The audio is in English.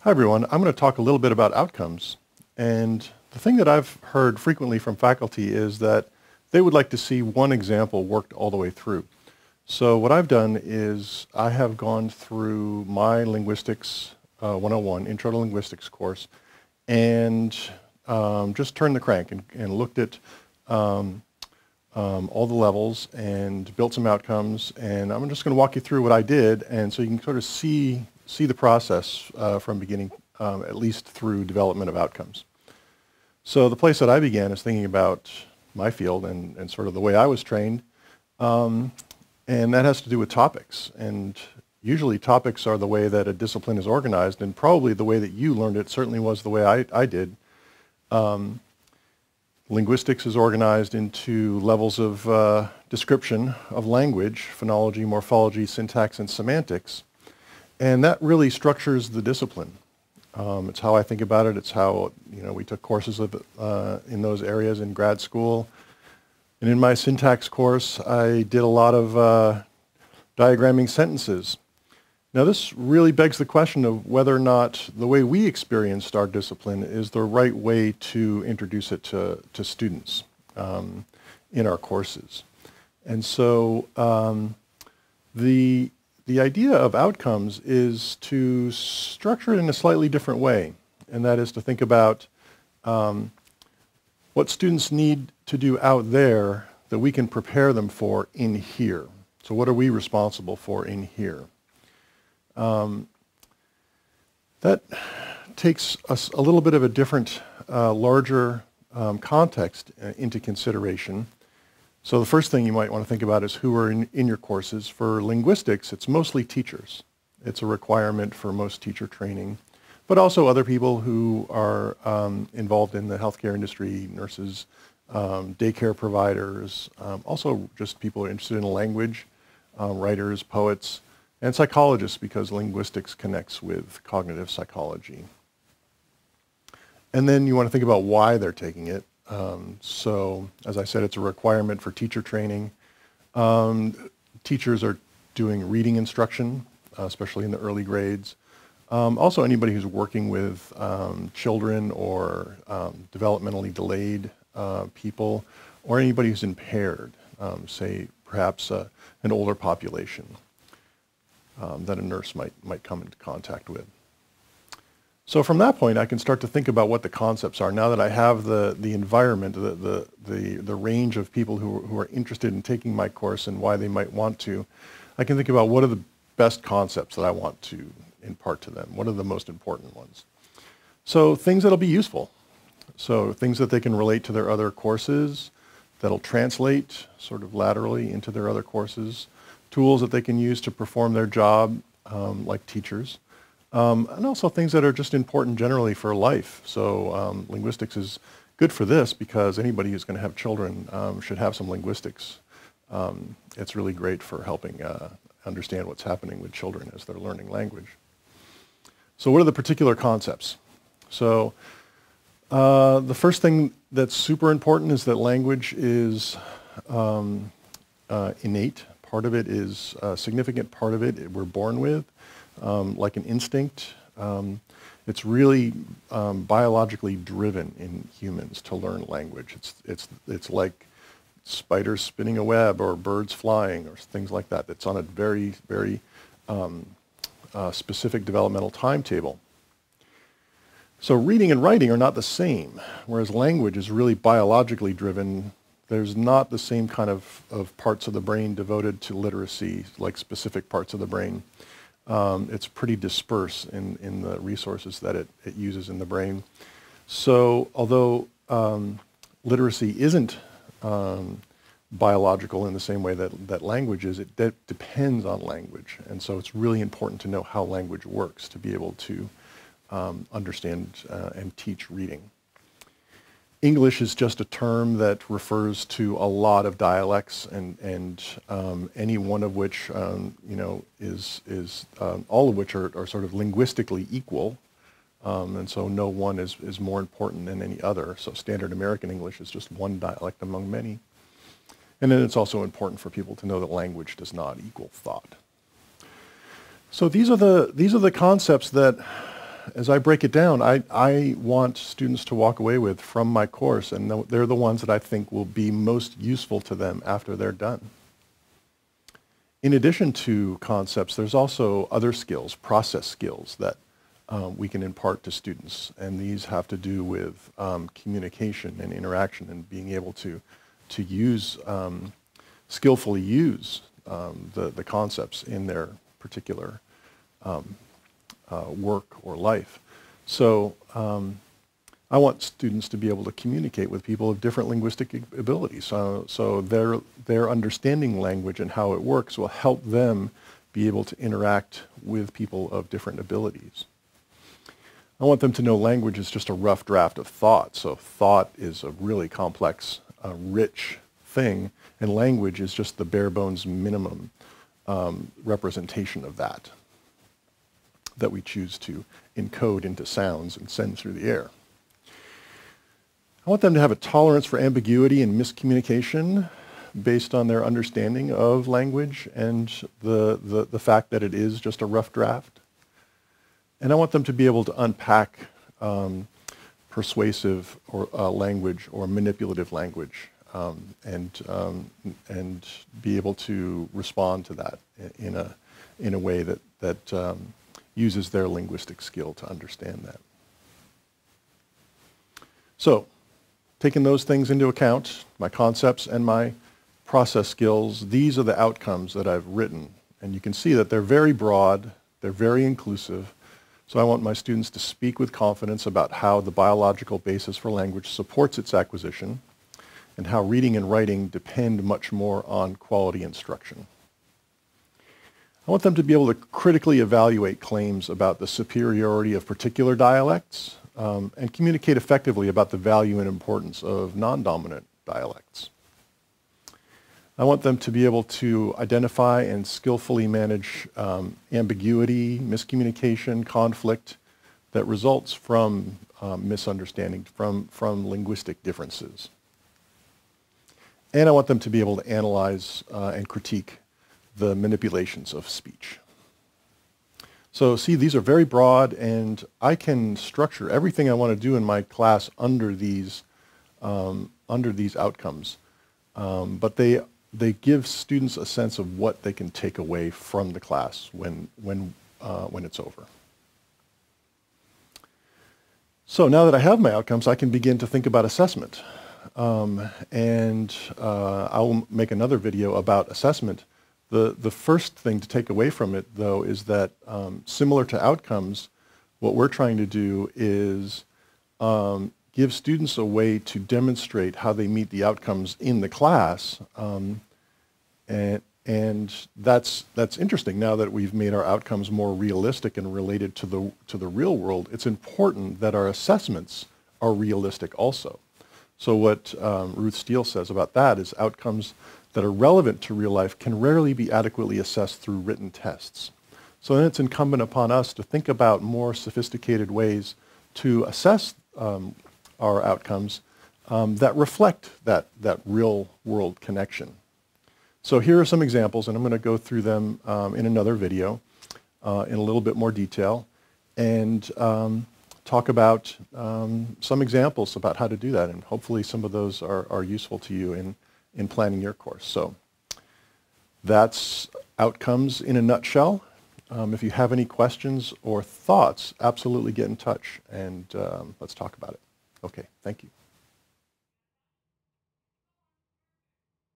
Hi everyone, I'm going to talk a little bit about outcomes. And the thing that I've heard frequently from faculty is that they would like to see one example worked all the way through. So what I've done is I have gone through my Linguistics 101 Intro to Linguistics course and just turned the crank and looked at all the levels and built some outcomes. And I'm just going to walk you through what I did, and so you can sort of see the process from beginning, at least through development of outcomes. So the place that I began is thinking about my field and sort of the way I was trained, and that has to do with topics. And usually topics are the way that a discipline is organized, and probably the way that you learned it certainly was the way I did. Linguistics is organized into levels of description of language: phonology, morphology, syntax, and semantics. And that really structures the discipline. It's how I think about it. It's how, we took courses in those areas in grad school. And in my syntax course, I did a lot of diagramming sentences. Now, this really begs the question of whether or not the way we experienced our discipline is the right way to introduce it to students in our courses. And so the idea of outcomes is to structure it in a slightly different way, and that is to think about what students need to do out there that we can prepare them for in here. So what are we responsible for in here? That takes us a little bit of a different, larger context into consideration. So the first thing you might want to think about is who are in your courses. For linguistics, it's mostly teachers. It's a requirement for most teacher training, but also other people who are involved in the healthcare industry: nurses, daycare providers, also just people who are interested in language, writers, poets, and psychologists, because linguistics connects with cognitive psychology. And then you want to think about why they're taking it. So, as I said, it's a requirement for teacher training. Teachers are doing reading instruction, especially in the early grades. Also, anybody who's working with children or developmentally delayed people, or anybody who's impaired, say perhaps an older population that a nurse might come into contact with. So from that point, I can start to think about what the concepts are. Now that I have the environment, the range of people who are interested in taking my course and why they might want to, I can think about what are the best concepts that I want to impart to them. What are the most important ones? So things that'll be useful. So things that they can relate to their other courses, that'll translate sort of laterally into their other courses, tools that they can use to perform their job, like teachers. And also things that are just important generally for life. So linguistics is good for this because anybody who's going to have children should have some linguistics. It's really great for helping understand what's happening with children as they're learning language. So what are the particular concepts? So the first thing that's super important is that language is innate. Part of it is a significant part of it we're born with. Like an instinct. It's really biologically driven in humans to learn language. It's like spiders spinning a web or birds flying or things like that. It's on a very, very specific developmental timetable. So reading and writing are not the same, whereas language is really biologically driven. There's not the same kind of parts of the brain devoted to literacy, like specific parts of the brain. It's pretty dispersed in the resources that it uses in the brain. So although literacy isn't biological in the same way that language is, it depends on language. And so it's really important to know how language works to be able to understand and teach reading. English is just a term that refers to a lot of dialects, and any one of which is all of which are sort of linguistically equal, and so no one is more important than any other. So Standard American English is just one dialect among many, and then it's also important for people to know that language does not equal thought. So these are the concepts that as I break it down, I want students to walk away with from my course, and they're the ones that I think will be most useful to them after they're done. In addition to concepts, there's also other skills, process skills that we can impart to students, and these have to do with communication and interaction and being able to use, skillfully use the concepts in their particular work or life. So I want students to be able to communicate with people of different linguistic abilities. So their understanding language and how it works will help them be able to interact with people of different abilities. I want them to know language is just a rough draft of thought. So thought is a really complex, rich thing, and language is just the bare bones minimum representation of that we choose to encode into sounds and send through the air. I want them to have a tolerance for ambiguity and miscommunication based on their understanding of language and the fact that it is just a rough draft. And I want them to be able to unpack persuasive or language or manipulative language and be able to respond to that in a way that uses their linguistic skill to understand that. So, taking those things into account, my concepts and my process skills, these are the outcomes that I've written. And you can see that they're very broad, they're very inclusive. So I want my students to speak with confidence about how the biological basis for language supports its acquisition and how reading and writing depend much more on quality instruction. I want them to be able to critically evaluate claims about the superiority of particular dialects and communicate effectively about the value and importance of non-dominant dialects. I want them to be able to identify and skillfully manage ambiguity, miscommunication, conflict that results from misunderstanding, from linguistic differences. And I want them to be able to analyze and critique the manipulations of speech. So see, these are very broad, and I can structure everything I want to do in my class under these outcomes. But they give students a sense of what they can take away from the class when it's over. So now that I have my outcomes, I can begin to think about assessment. I'll make another video about assessment. The first thing to take away from it, though, is that similar to outcomes, what we're trying to do is give students a way to demonstrate how they meet the outcomes in the class. And that's interesting. Now that we've made our outcomes more realistic and related to the real world, it's important that our assessments are realistic also. So what Ruth Steele says about that is outcomes that are relevant to real life can rarely be adequately assessed through written tests. So then it's incumbent upon us to think about more sophisticated ways to assess our outcomes that reflect that real world connection. So here are some examples, and I'm going to go through them in another video in a little bit more detail and talk about some examples about how to do that, and hopefully some of those are useful to you in planning your course. So that's outcomes in a nutshell. If you have any questions or thoughts, absolutely get in touch and let's talk about it. Okay, thank you.